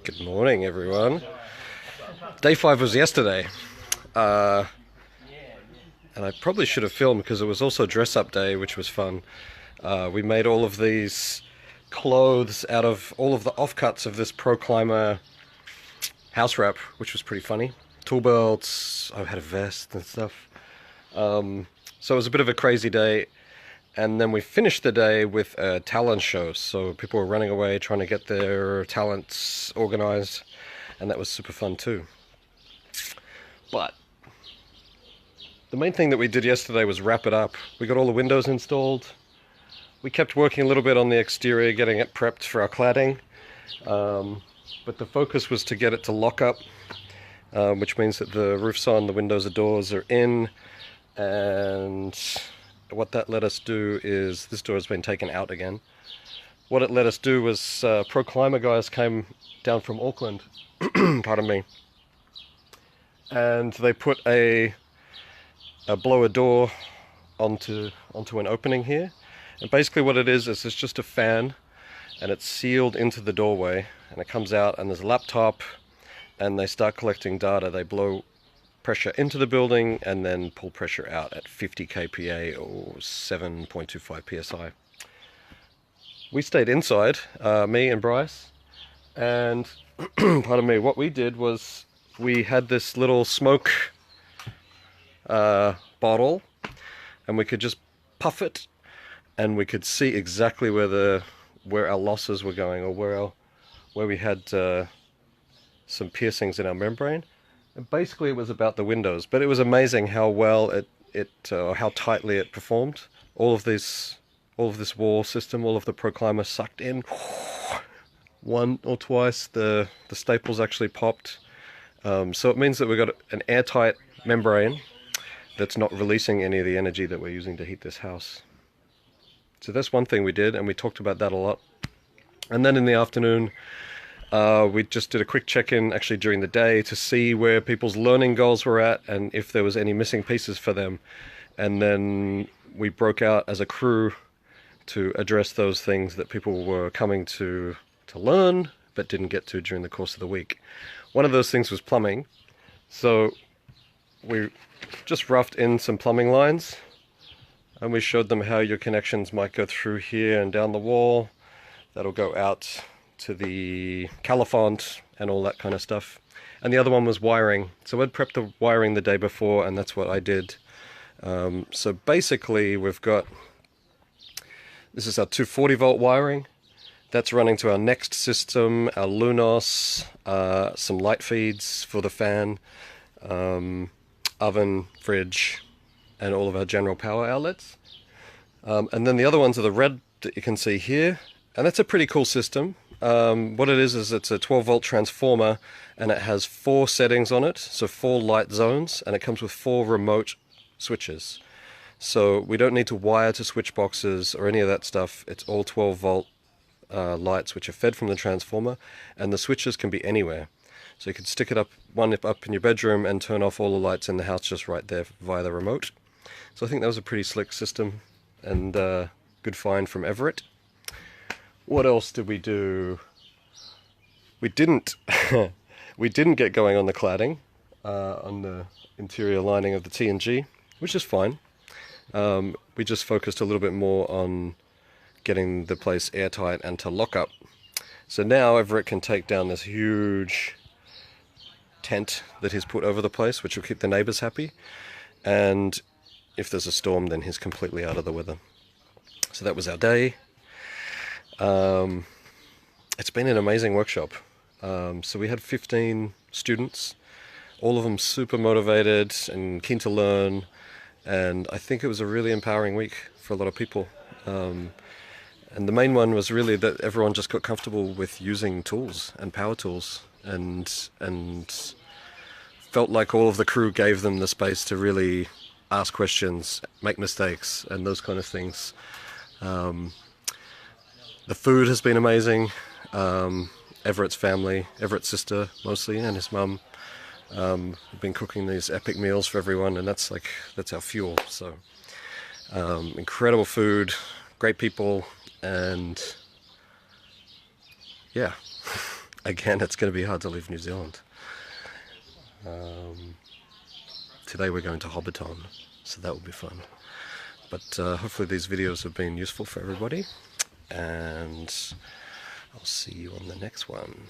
Good morning, everyone. Day 5 was yesterday. Uh, and I probably should have filmed because it was also dress up day, which was fun. We made all of these clothes out of all of the offcuts of this Pro Climber house wrap, which was pretty funny. Tool belts, I had a vest and stuff. So it was a bit of a crazy day. And then we finished the day with a talent show. So people were running away trying to get their talents organized. And that was super fun too. But the main thing that we did yesterday was wrap it up. We got all the windows installed. We kept working a little bit on the exterior, getting it prepped for our cladding. But the focus was to get it to lock up, which means that the roof's on, the windows and doors are in. And what that let us do is, this door has been taken out again. What it let us do was, Pro Climber guys came down from Auckland, pardon me, and they put a blower door onto an opening here. And basically what it is it's just a fan, and it's sealed into the doorway, and it comes out, and there's a laptop, and they start collecting data. They blow pressure into the building and then pull pressure out at 50 kPa or 7.25 psi. We stayed inside, me and Bryce, and pardon me, what we did was we had this little smoke bottle, and we could just puff it, and we could see exactly where our losses were going, or where we had some piercings in our membrane. And basically it was about the windows, but it was amazing how well how tightly it performed. All of this wall system, all of the Pro Climber sucked in. One or twice the staples actually popped. So it means that we've got an airtight membrane that's not releasing any of the energy that we're using to heat this house. So that's one thing we did, and we talked about that a lot. And then in the afternoon, we just did a quick check-in actually during the day to see where people's learning goals were at and if there was any missing pieces for them. And then we broke out as a crew to address those things that people were coming to learn but didn't get to during the course of the week. One of those things was plumbing. So we just roughed in some plumbing lines, and we showed them how your connections might go through here and down the wall. That'll go out to the califont and all that kind of stuff. And the other one was wiring. So I'd prepped the wiring the day before, and that's what I did. So basically this is our 240 volt wiring. That's running to our next system, our Lunos, some light feeds for the fan, oven, fridge, and all of our general power outlets. And then the other ones are the red that you can see here. And that's a pretty cool system. What it is it's a 12 volt transformer, and it has 4 settings on it, so 4 light zones, and it comes with 4 remote switches. So we don't need to wire to switch boxes or any of that stuff. It's all 12 volt lights which are fed from the transformer, and the switches can be anywhere. So you can stick it up in your bedroom and turn off all the lights in the house just right there via the remote. So I think that was a pretty slick system, and good find from Everett. What else did we do? We didn't get going on the cladding, on the interior lining of the TNG, which is fine. We just focused a little bit more on getting the place airtight and to lock up. So now Everett can take down this huge tent that he's put over the place, which will keep the neighbors happy. And if there's a storm, then he's completely out of the weather. So that was our day. It's been an amazing workshop. So we had 15 students, all of them super motivated and keen to learn, and I think it was a really empowering week for a lot of people. And the main one was really that everyone just got comfortable with using tools and power tools, and felt like all of the crew gave them the space to really ask questions, make mistakes, and those kind of things. The food has been amazing. Everett's family, Everett's sister mostly, and his mum, have been cooking these epic meals for everyone, and that's our fuel. So incredible food, great people, and yeah, again, it's going to be hard to leave New Zealand. Today we're going to Hobbiton, so that will be fun. But hopefully these videos have been useful for everybody, and I'll see you on the next one.